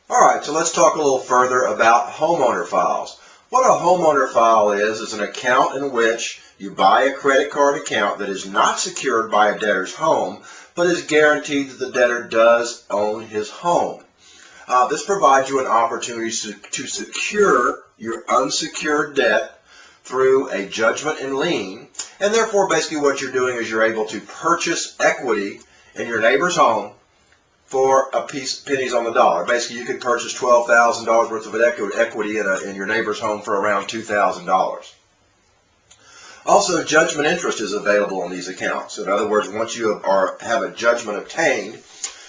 Alright, so let's talk a little further about homeowner files. What a homeowner file is an account in which you buy a credit card account that is not secured by a debtor's home, but is guaranteed that the debtor does own his home. This provides you an opportunity to secure your unsecured debt through a judgment and lien, and therefore basically what you're doing is you're able to purchase equity in your neighbor's home for pennies on the dollar. Basically, you could purchase $12,000 worth of equity in your neighbor's home for around $2,000. Also, judgment interest is available on these accounts. In other words, once you have a judgment obtained,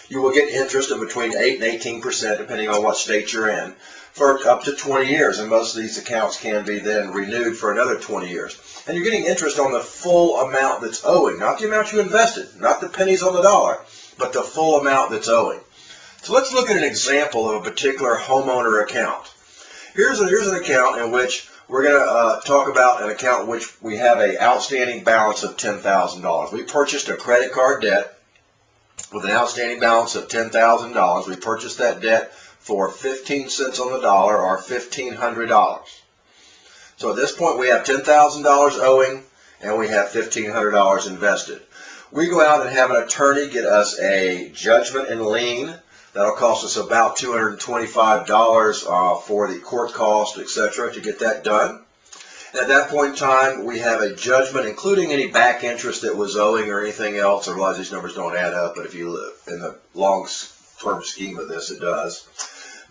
you will get interest of between 8 and 18%, depending on what state you're in, for up to 20 years. And most of these accounts can be then renewed for another 20 years. And you're getting interest on the full amount that's owing, not the amount you invested, not the pennies on the dollar, but the full amount that's owing. So let's look at an example of a particular homeowner account. Here's an account in which we're going to talk about an account in which we have an outstanding balance of $10,000. We purchased a credit card debt with an outstanding balance of $10,000. We purchased that debt for 15 cents on the dollar, or $1,500. So at this point we have $10,000 owing and we have $1,500 invested. We go out and have an attorney get us a judgment and lien. That'll cost us about $225 for the court cost, etc., to get that done. And at that point in time, we have a judgment, including any back interest that was owing or anything else. I realize these numbers don't add up, but if you look in the long-term scheme of this, it does.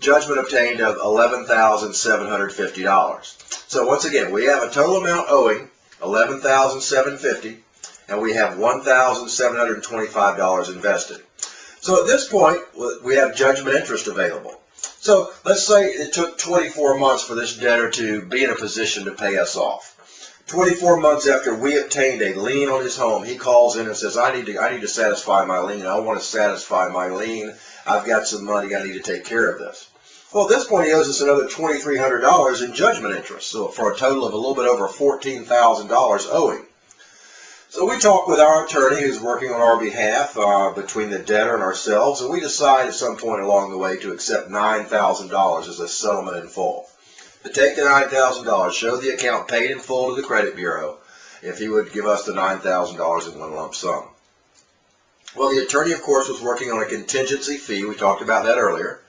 Judgment obtained of $11,750. So once again, we have a total amount owing, $11,750. And we have $1,725 invested. So at this point, we have judgment interest available. So let's say it took 24 months for this debtor to be in a position to pay us off. 24 months after we obtained a lien on his home, he calls in and says, I need to satisfy my lien. I want to satisfy my lien. I've got some money. I need to take care of this. Well, at this point, he owes us another $2,300 in judgment interest, so for a total of a little bit over $14,000 owing. So we talk with our attorney who's working on our behalf between the debtor and ourselves, and we decide at some point along the way to accept $9,000 as a settlement in full. To take the $9,000, show the account paid in full to the credit bureau if he would give us the $9,000 in one lump sum. Well, the attorney, of course, was working on a contingency fee. We talked about that earlier.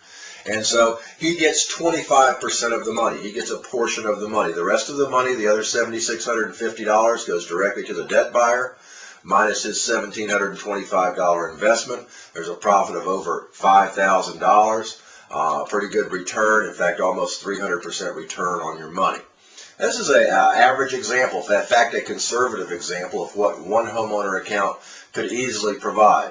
And so he gets 25% of the money. He gets a portion of the money. The rest of the money, the other $7,650, goes directly to the debt buyer, minus his $1,725 investment. There's a profit of over $5,000. Pretty good return. In fact, almost 300% return on your money. This is an average example, in fact, a conservative example of what one homeowner account could easily provide.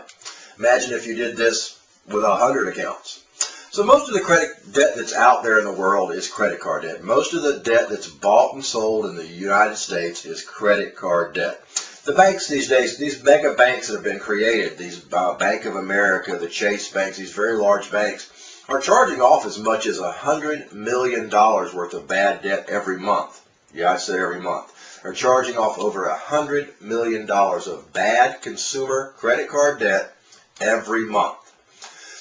Imagine if you did this with 100 accounts. So most of the credit debt that's out there in the world is credit card debt. Most of the debt that's bought and sold in the United States is credit card debt. The banks these days, these mega banks that have been created, these Bank of America, the Chase banks, these very large banks, are charging off as much as $100 million worth of bad debt every month. Yeah, I said every month. They're charging off over $100 million of bad consumer credit card debt every month.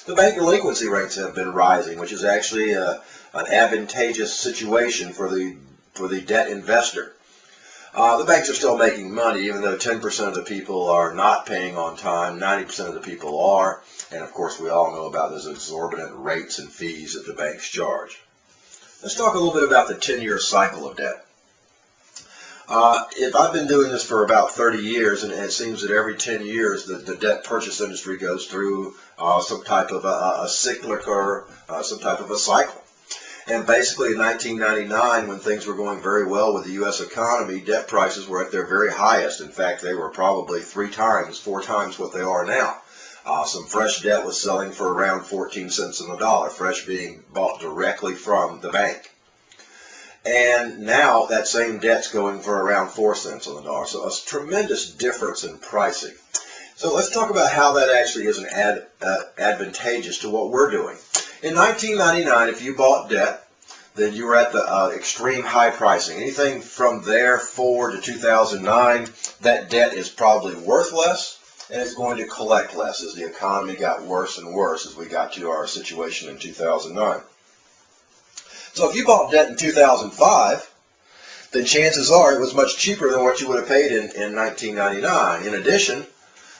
The bank delinquency rates have been rising, which is actually an advantageous situation for the debt investor. The banks are still making money, even though 10% of the people are not paying on time, 90% of the people are, and of course we all know about those exorbitant rates and fees that the banks charge. Let's talk a little bit about the 10-year cycle of debt. If I've been doing this for about 30 years, and it seems that every 10 years the debt purchase industry goes through some type of a cyclic or some type of a cycle. And basically in 1999, when things were going very well with the U.S. economy, debt prices were at their very highest. In fact, they were probably 4 times what they are now. Some fresh debt was selling for around 14 cents on the dollar, fresh being bought directly from the bank. And now that same debt's going for around 4 cents on the dollar. So a tremendous difference in pricing. So let's talk about how that actually is advantageous to what we're doing. In 1999, if you bought debt, then you were at the extreme high pricing. Anything from there forward to 2009, that debt is probably worth less, and it's going to collect less as the economy got worse and worse as we got to our situation in 2009. So if you bought debt in 2005, then chances are it was much cheaper than what you would have paid in 1999. In addition,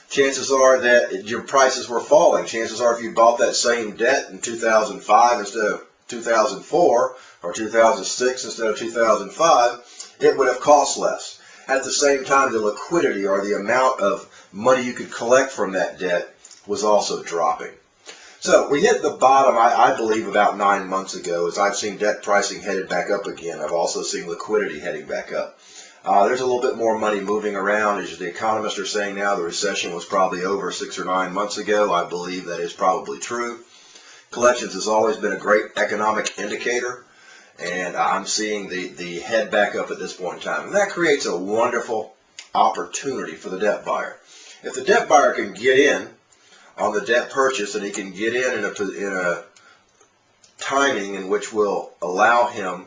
chances are that your prices were falling. Chances are if you bought that same debt in 2005 instead of 2004 or 2006 instead of 2005, it would have cost less. At the same time, the liquidity or the amount of money you could collect from that debt was also dropping. So we hit the bottom, I believe, about 9 months ago as I've seen debt pricing headed back up again. I've also seen liquidity heading back up. There's a little bit more money moving around. As the economists are saying now, the recession was probably over 6 or 9 months ago. I believe that is probably true. Collections has always been a great economic indicator, and I'm seeing the head back up at this point in time. And that creates a wonderful opportunity for the debt buyer. If the debt buyer can get in on the debt purchase, and he can get in a timing in which will allow him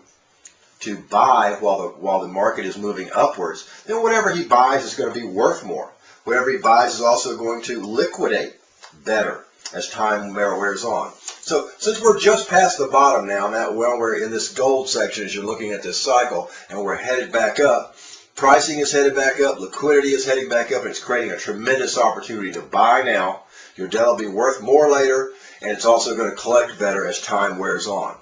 to buy while the market is moving upwards, then whatever he buys is going to be worth more. Whatever he buys is also going to liquidate better as time wears on. So since we're just past the bottom now, we're in this gold section as you're looking at this cycle, and we're headed back up, pricing is headed back up, liquidity is heading back up, and it's creating a tremendous opportunity to buy now. Your debt will be worth more later, and it's also going to collect better as time wears on.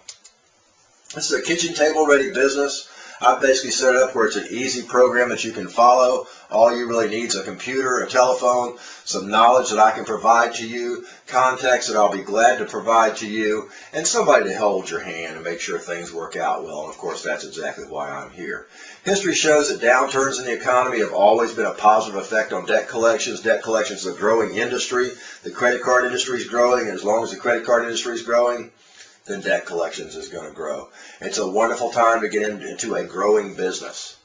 This is a kitchen table ready business. I've basically set it up where it's an easy program that you can follow. All you really need is a computer, a telephone, some knowledge that I can provide to you, contacts that I'll be glad to provide to you, and somebody to hold your hand and make sure things work out well. And of course, that's exactly why I'm here. History shows that downturns in the economy have always been a positive effect on debt collections. Debt collections is a growing industry. The credit card industry is growing, and as long as the credit card industry is growing, then debt collections is going to grow. It's a wonderful time to get into a growing business.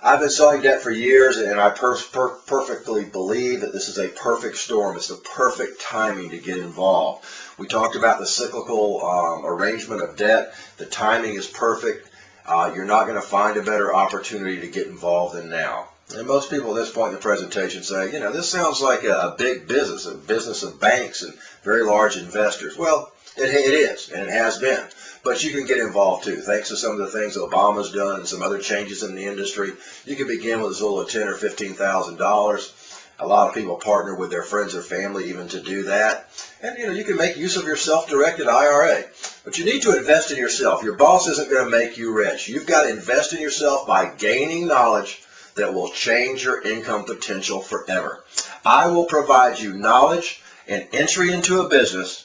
I've been selling debt for years, and I perfectly believe that this is a perfect storm. It's the perfect timing to get involved. We talked about the cyclical arrangement of debt. The timing is perfect. You're not going to find a better opportunity to get involved than now. And most people at this point in the presentation say, you know, this sounds like a big business, a business of banks and very large investors. Well, it is, and it has been. But you can get involved too. Thanks to some of the things Obama's done and some other changes in the industry, you can begin with as little as $10,000 or $15,000. A lot of people partner with their friends or family even to do that. And you can make use of your self-directed IRA. But you need to invest in yourself. Your boss isn't going to make you rich. You've got to invest in yourself by gaining knowledge that will change your income potential forever. I will provide you knowledge and entry into a business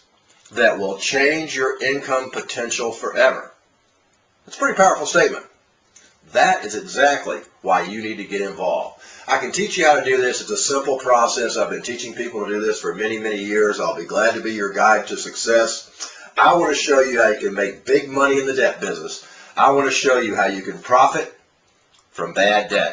that will change your income potential forever. It's a pretty powerful statement. That is exactly why you need to get involved. I can teach you how to do this. It's a simple process. I've been teaching people to do this for many, many years. I'll be glad to be your guide to success. I want to show you how you can make big money in the debt business. I want to show you how you can profit from bad debt.